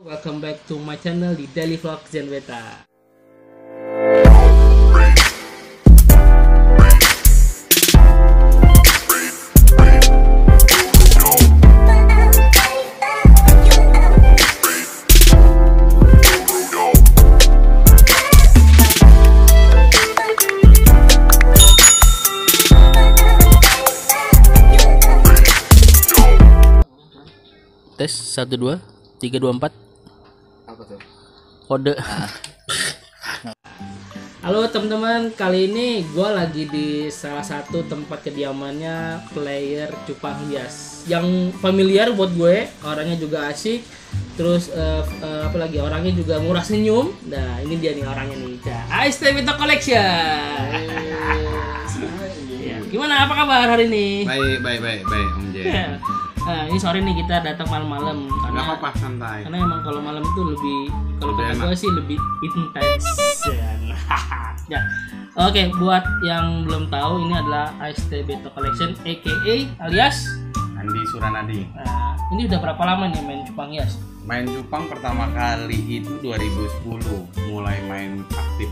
Welcome back to my channel di Daily Vlog Zen Beta. Tes 1 2 3 2 4. Apa tuh? Kode. Halo teman-teman, kali ini gue lagi di salah satu tempat kediamannya player Cupang Hias yang familiar buat gue, orangnya juga asik, terus apalagi orangnya juga murah senyum. Nah ini dia nih orangnya nih, Ice Tebito Collection. Ya, gimana, apa kabar hari ini? Baik Om J. Nah, ini sore nih kita datang malam-malam karena Nggak apa-apa, santai. Karena emang kalau malam itu lebih, kalau kata gue sih lebih intens. Ya. Oke, buat yang belum tahu, ini adalah Ice Tebito Collection aka alias Andi Suranadi. Nah, ini udah berapa lama nih main Cupang Hias? Main cupang pertama kali itu 2010. Mulai main aktif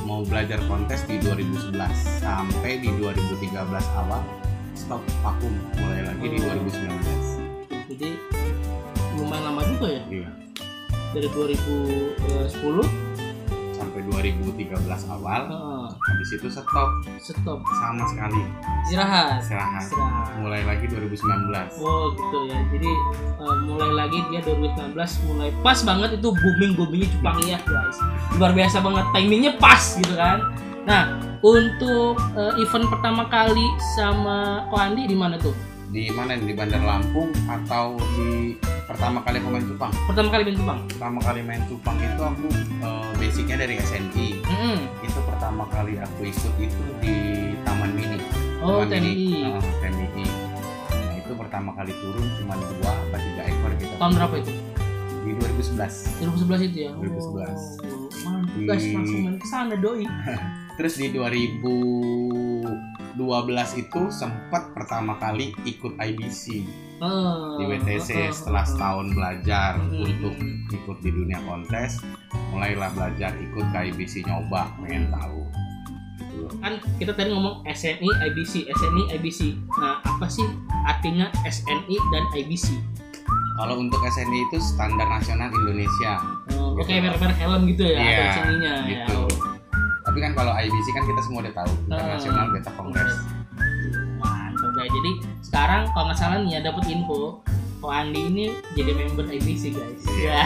mau belajar kontes di 2011 sampai di 2013 awal stop vakum, mulai lagi di 2019. Jadi lumayan lama juga ya? Iya. Dari 2010 sampai 2013 awal. Habis itu stop sama sekali. Istirahat. Mulai lagi 2019. Oh gitu ya. Jadi mulai lagi dia 2019, mulai pas banget itu boomingnya Cupang Hias guys. Luar biasa banget, timingnya pas gitu kan. Nah, untuk event pertama kali sama Ko Andi di mana tuh? Di mana? Di Bandar Lampung atau di pertama kali aku main cupang? Pertama kali main cupang. Pertama kali main cupang itu aku basicnya dari SNI. Itu pertama kali aku ikut itu di Taman Mini. Oh, TMI. Nah, itu pertama kali turun cuma 2 atau 3 ekor gitu. Tahun berapa itu? Di 2011. 2011 itu ya. 2011. Mantap guys, langsung main kesana doi. Terus di 2012 itu sempat pertama kali ikut IBC di WTC setelah setahun belajar untuk ikut di dunia kontes. Mulailah belajar ikut ke IBC, nyoba, pengen tahu. Kan kita tadi ngomong SNI, IBC. Nah, apa sih artinya SNI dan IBC? Kalau untuk SNI itu Standar Nasional Indonesia. Oke, merek helm gitu ya, iya, SNI-nya gitu. Ya. Tapi kan kalau IBC kan kita semua udah tahu, International Beta Congress. Mantap guys. Jadi sekarang kalau nggak salah nih ya, dapat info Ko Andi ini jadi member IBC guys. Iya.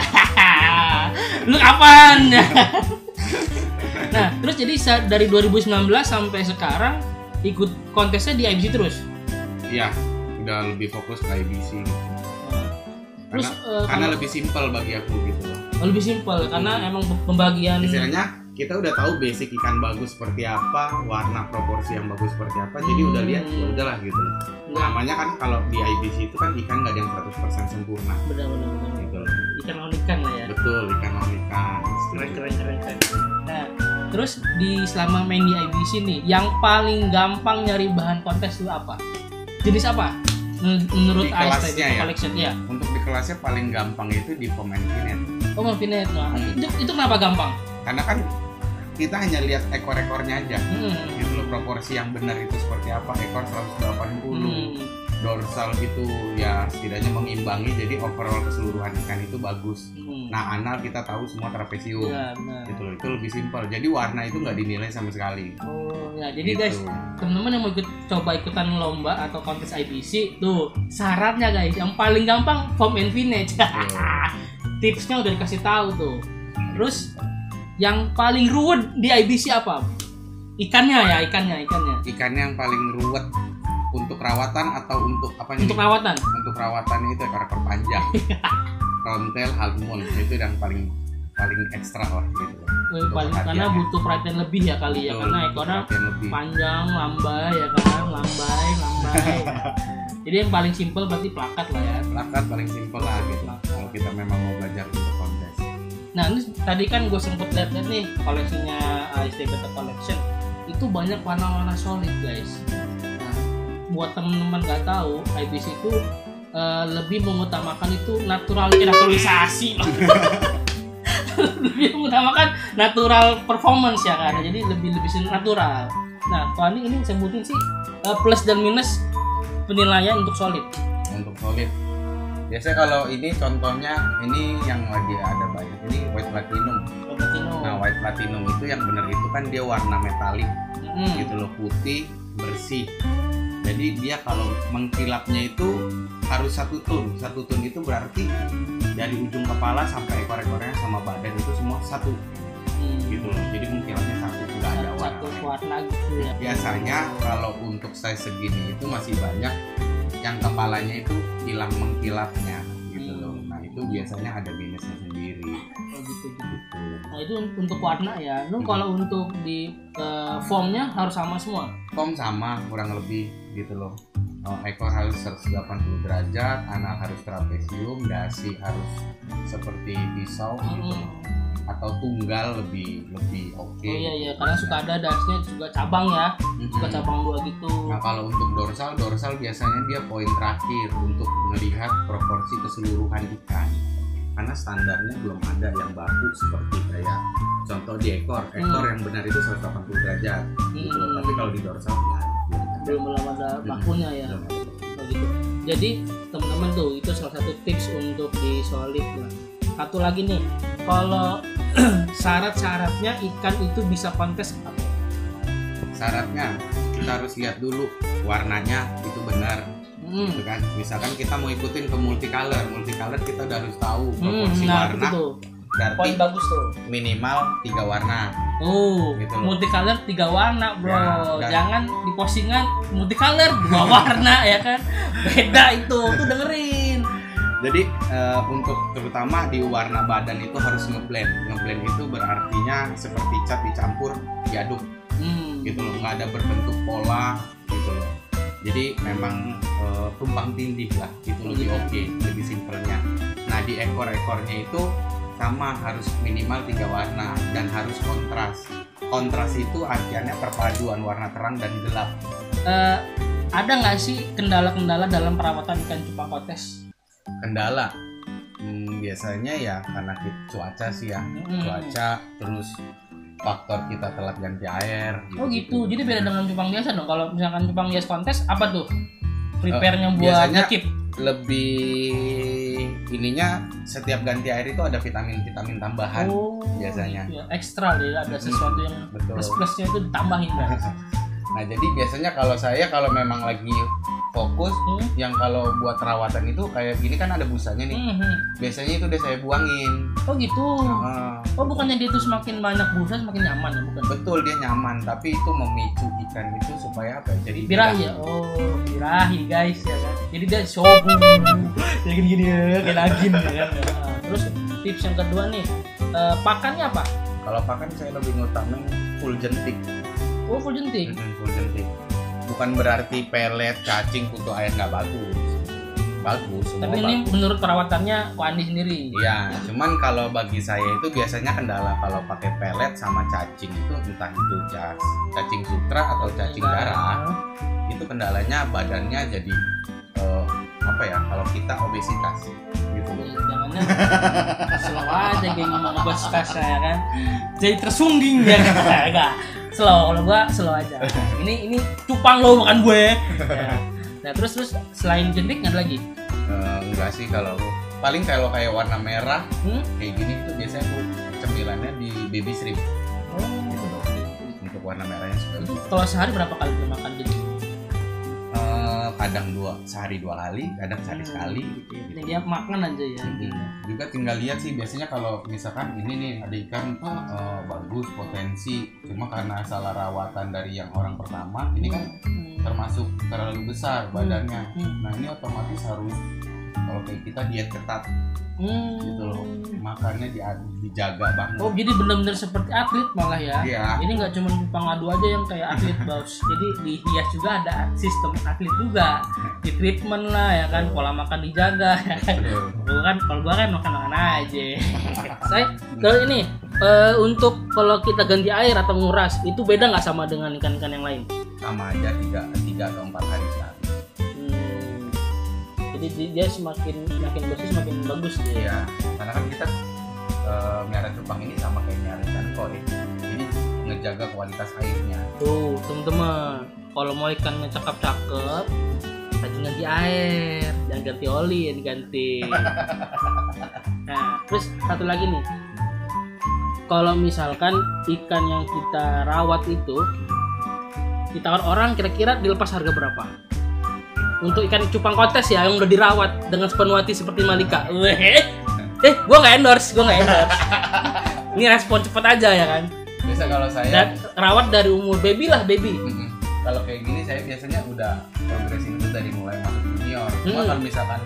Lu kapan? Nah, terus jadi dari 2019 sampai sekarang ikut kontesnya di IBC terus? Iya, udah lebih fokus ke IBC gitu. Terus karena lebih simpel bagi aku gitu loh. Lebih simpel karena emang pembagian istilahnya kita udah tahu basic ikan bagus seperti apa, warna proporsi yang bagus seperti apa, jadi udah lihat ya udahlah gitu. Namanya kan kalau di IBC itu kan ikan nggak ada yang 100% sempurna. Benar. Gitu. Ikan lawan ikan lah ya. Betul, ikan lawan ikan. Keren. Nah, terus selama main di IBC nih, yang paling gampang nyari bahan kontes itu apa? Jenis apa? Menurut Ice Tebito Collection ya. Untuk di kelasnya paling gampang itu di pemain finet. Oh, Finet. Nah, itu kenapa gampang? Karena kan kita hanya lihat ekor-ekornya aja. Gitu loh, proporsi yang benar itu seperti apa, ekor 180. dorsal itu ya setidaknya mengimbangi, jadi overall keseluruhan ikan itu bagus. Nah anal kita tahu semua trapesium, gitu loh, itu lebih simpel. Jadi warna itu nggak dinilai sama sekali. Oh ya, jadi gitu. Guys, teman-teman yang mau ikutan lomba atau kontes IBC tuh syaratnya guys, yang paling gampang form and finish. Tipsnya udah dikasih tahu tuh. Terus yang paling ruwet di IBC apa? Ikannya. Ikannya yang paling ruwet untuk rawatan atau untuk apa nih? Untuk rawatan. Untuk rawatannya itu ekor panjang. Frontal halmon itu yang paling ekstra lah gitu. Karena butuh perhatian lebih ya kali ya. Betul, karena ekornya panjang, lambai ya kan, lambai. Jadi yang paling simpel berarti plakat lah ya. Plakat paling simpel lah gitu. Kalau kita memang mau belajar untuk kontes. Nah ini tadi kan gue sempet lihat nih koleksinya ISD Beta Collection itu banyak warna-warna solid guys. Buat teman-teman nggak tahu, IBC itu lebih mengutamakan itu naturalisasi, lebih mengutamakan natural performance ya kan, jadi lebih natural. Nah, kalau ini sebutin sih plus dan minus penilaian untuk solid. Untuk solid, biasanya kalau ini contohnya ini yang lagi ada banyak ini white platinum. Nah, white platinum itu yang benar itu kan dia warna metalik, gitu loh, putih bersih. Jadi dia kalau mengkilapnya itu harus satu tone itu berarti dari ujung kepala sampai ekor-ekornya sama badan itu semua satu, gitu loh. Jadi mengkilapnya satu, nggak ada warna gitu ya. Biasanya kalau untuk size segini itu masih banyak yang kepalanya itu hilang mengkilapnya, gitu loh. Nah itu biasanya ada minusnya sendiri. Gitu. Nah itu untuk warna ya. Kalau untuk di formnya harus sama semua. Form sama kurang lebih gitu loh. Ekor harus 180 derajat, anal harus trapesium, dasi harus seperti pisau gitu. Atau tunggal lebih oke. Oh iya karena suka ada dasnya juga cabang ya. Suka cabang dua gitu. Nah kalau untuk dorsal biasanya dia poin terakhir untuk melihat proporsi keseluruhan ikan. Karena standarnya belum ada yang baku seperti kayak contoh di ekor yang benar itu 180 derajat gitu loh. Tapi kalau di dorsal belum ada bakunya ya. Gitu. Jadi teman-teman tuh itu salah satu tips untuk di solid lah. Satu lagi nih, kalau syarat-syaratnya ikan itu bisa kontes apa? Syaratnya kita harus lihat dulu warnanya itu benar. Gitu kan, misalkan kita mau ikutin ke multicolor kita udah harus tahu proporsi warna. Berarti poin bagus tuh. Minimal 3 warna. Gitu multicolor 3 warna bro. Ya, jangan di postingan multicolor 2 warna ya kan. Beda itu tuh dengerin. Jadi untuk terutama di warna badan itu harus ngeblend itu berartinya seperti cat dicampur diaduk. Gitu loh, nggak ada berbentuk pola gitu loh. Jadi memang tumpang tindih lah, itu lebih oke, lebih simpelnya. Nah di ekor-ekornya itu sama, harus minimal 3 warna dan harus kontras. Kontras itu artinya perpaduan warna terang dan gelap. Ada nggak sih kendala-kendala dalam perawatan ikan cupang kontes? Kendala? Biasanya ya karena cuaca sih ya, cuaca terus faktor kita telat ganti air. Gitu. Jadi beda dengan cupang biasa dong. Kalau misalkan cupang hias kontes apa tuh? Prepare-nya buat ngekip. Lebih ininya setiap ganti air itu ada vitamin tambahan biasanya. Iya. Ekstra deh, ada sesuatu yang plus-plusnya itu ditambahin kan. Nah, jadi biasanya kalau memang lagi fokus yang kalau buat perawatan itu kayak gini kan ada busanya nih. Biasanya itu udah saya buangin. Oh gitu. Bukannya dia tuh semakin banyak busa semakin nyaman ya, bukan? Betul, dia nyaman, tapi itu memicu ikan itu supaya apa? Jadi birahi ya. Birahi guys ya kan. Jadi dia shobu. Ya gini ya, kayak nagin ya kan. Terus tips yang kedua nih, pakannya apa? Kalau pakan saya lebih ngutamain full jentik. Full jentik. Full jentik. Bukan berarti pelet, cacing, kutu air nggak bagus. Tapi ini menurut perawatannya Ko Andi sendiri. Iya, cuman kalau bagi saya itu biasanya kendala kalau pakai pelet sama cacing itu entah itu cacing sutra atau cacing darah, itu kendalanya badannya jadi kalau kita obesitas gitu loh. Jangannya slow aja kayak ngomong obesitas ya kan. Jadi tersungging ya kan. Enggak. Slow, kalau gua slow aja. Ini cupang lo bukan gue. Ya. Nah terus selain jentik nggak ada lagi? Enggak sih, kalau kayak warna merah kayak gini tuh biasanya aku cemilannya di baby shrimp. Gitu loh. Untuk warna merahnya seperti itu. Kalau sehari berapa kali makan jentik? Kadang sehari 2 kali, kadang sehari sekali. Gitu. Dia makan aja ya. Juga tinggal lihat sih, biasanya kalau misalkan ini nih ada ikan bagus potensi, cuma karena salah rawatan dari yang orang pertama, ini kan termasuk terlalu besar badannya. Nah ini otomatis harus, kalau kayak kita diet ketat gitu loh, makannya dijaga banget. Oh jadi benar-benar seperti atlet malah ya? Iya. Ini nggak cuma pengadu aja yang kayak atlet bos, jadi dihias juga ada sistem atlet juga, di treatment lah ya kan, pola makan dijaga ya kan. Kalau gua kan makan aja. Saya kalau ini untuk kalau kita ganti air atau nguras itu beda nggak sama dengan ikan-ikan yang lain? Sama aja, 3 atau 4 hari sekali. Jadi dia semakin bersih semakin bagus dia. Iya, karena kan kita miara cupang ini sama kayak miara ikan koi, jadi ngejaga kualitas airnya. Tuh teman-teman, kalau mau ikannya cakep-cakep, rajin ganti air, jangan ganti oli yang diganti. Nah, terus satu lagi nih, kalau misalkan ikan yang kita rawat itu ditawar orang, kira-kira dilepas harga berapa? Untuk ikan cupang kontes ya yang udah dirawat dengan sepenuh hati seperti Malika. Gua nggak endorse. Ini respon cepet aja ya kan. Biasa kalau saya dan rawat dari umur baby. Kalau kayak gini saya biasanya udah progressing itu dari mulai masuk junior. Cuma kalau misalkan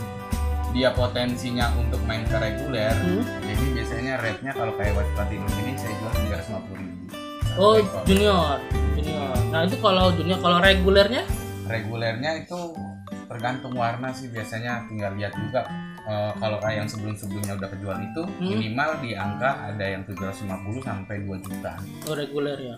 dia potensinya untuk main ke reguler, jadi biasanya rate-nya kalau kayak White Platinum ini saya jual 350.000. Oh, junior. Nah, itu kalau junior, kalau regulernya itu tergantung warna sih, biasanya tinggal lihat juga. Kalau kayak yang sebelumnya udah kejual itu minimal di angka ada yang 750 sampai 2 juta. Oh, reguler ya.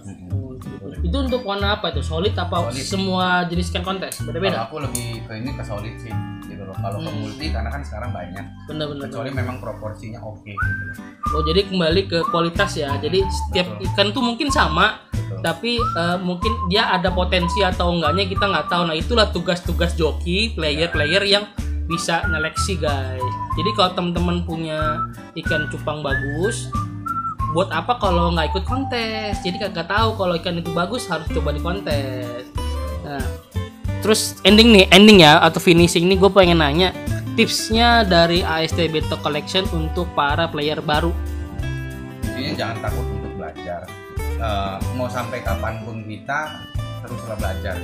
Itu untuk warna apa itu? Solid apa solid. Semua jenis ikan kontes beda-beda? Kalau aku lebih ke ini ke solid sih gitu loh. Kalau ke multi karena kan sekarang banyak. Benar-benar. Kecuali memang proporsinya oke gitu loh. Oh, jadi kembali ke kualitas ya. Jadi setiap ikan tuh mungkin sama, tapi mungkin dia ada potensi atau enggaknya kita nggak tahu. Nah itulah tugas-tugas joki, player yang bisa nyeleksi guys. Jadi kalau teman-teman punya ikan cupang bagus, buat apa kalau nggak ikut kontes? Jadi kagak tahu kalau ikan itu bagus harus coba di kontes. Nah, terus ending ya atau finishing nih, gue pengen nanya tipsnya dari AST Beto Collection untuk para player baru. Intinya jangan takut untuk belajar. Mau sampai kapanpun kita teruslah belajar.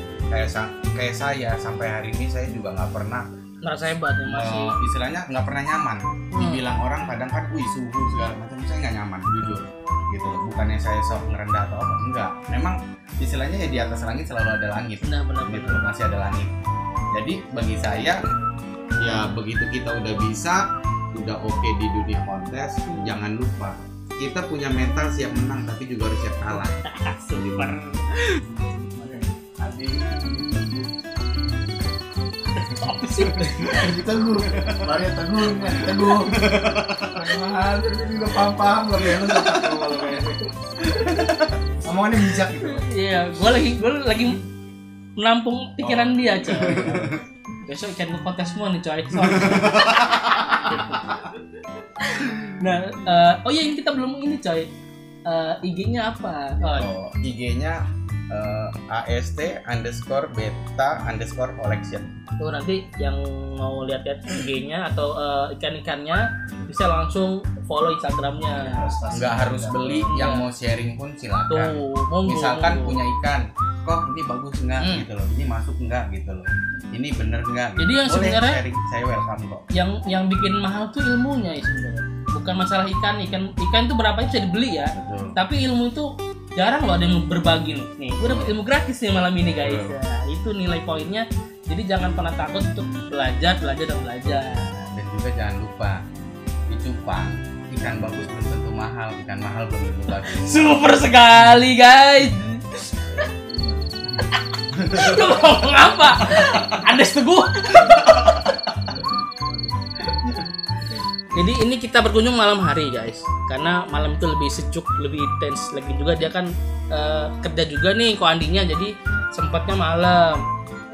Kayak saya sampai hari ini saya juga nggak pernah merasa hebat ya, masih istilahnya nggak pernah nyaman. Dibilang orang kadang kan suhu segala macam, saya nggak nyaman jujur gitu loh. Bukannya saya sok ngerendah atau apa, enggak, memang istilahnya ya di atas langit selalu ada langit. Benar gitu loh, masih ada langit. Jadi bagi saya ya begitu kita udah bisa, udah oke di dunia kontes, jangan lupa kita punya mental siap menang tapi juga harus siap kalah. Super. Teguh, Maria Teguh. Mahal, jadi juga paham loh ya, kalau kayak gitu. Omongannya bijak gitu. Iya, gue lagi menampung pikiran dia, coy. Besok ikan gue kontes semua nih, coy. Nah, oh iya, ini kita belum ini, coy. IG-nya apa? IG-nya AST_beta_collection. Tuh nanti yang mau lihat IG-nya atau ikan-ikannya bisa langsung follow Instagramnya. Nggak harus beli, yang mau sharing pun silakan. Misalkan punya ikan, kok ini bagus nggak gitu loh, ini masuk nggak gitu loh, ini bener nggak? Jadi yang sebenarnya sharing, saya welcome kok. Yang bikin mahal tuh ilmunya ya sebenarnya, bukan masalah ikan tuh berapa bisa dibeli ya. Betul. Tapi ilmu itu jarang loh ada yang berbagi nih. Gue dapet ilmu gratis nih malam ini guys. Ya, itu nilai poinnya. Jadi jangan pernah takut untuk belajar. Dan juga jangan lupa di cupang ikan bagus belum tentu mahal, ikan mahal belum tentu bagus. Super sekali guys. Lu ngomong apa? Andes Teguh. Jadi ini kita berkunjung malam hari guys, karena malam itu lebih sejuk, lebih intens. Lagi juga dia kan kerja juga nih Ko Andinya, jadi sempatnya malam.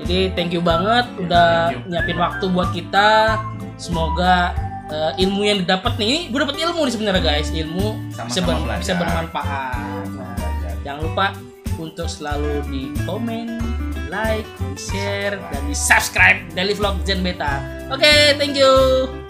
Jadi thank you banget udah nyiapin waktu buat kita. Semoga ilmu yang didapat nih, gue dapat ilmu nih sebenarnya guys, ilmu bisa bermanfaat. Nah, jangan lupa untuk selalu di komen, like, di share, dan di subscribe Daily Vlog Gen Beta. Oke, thank you.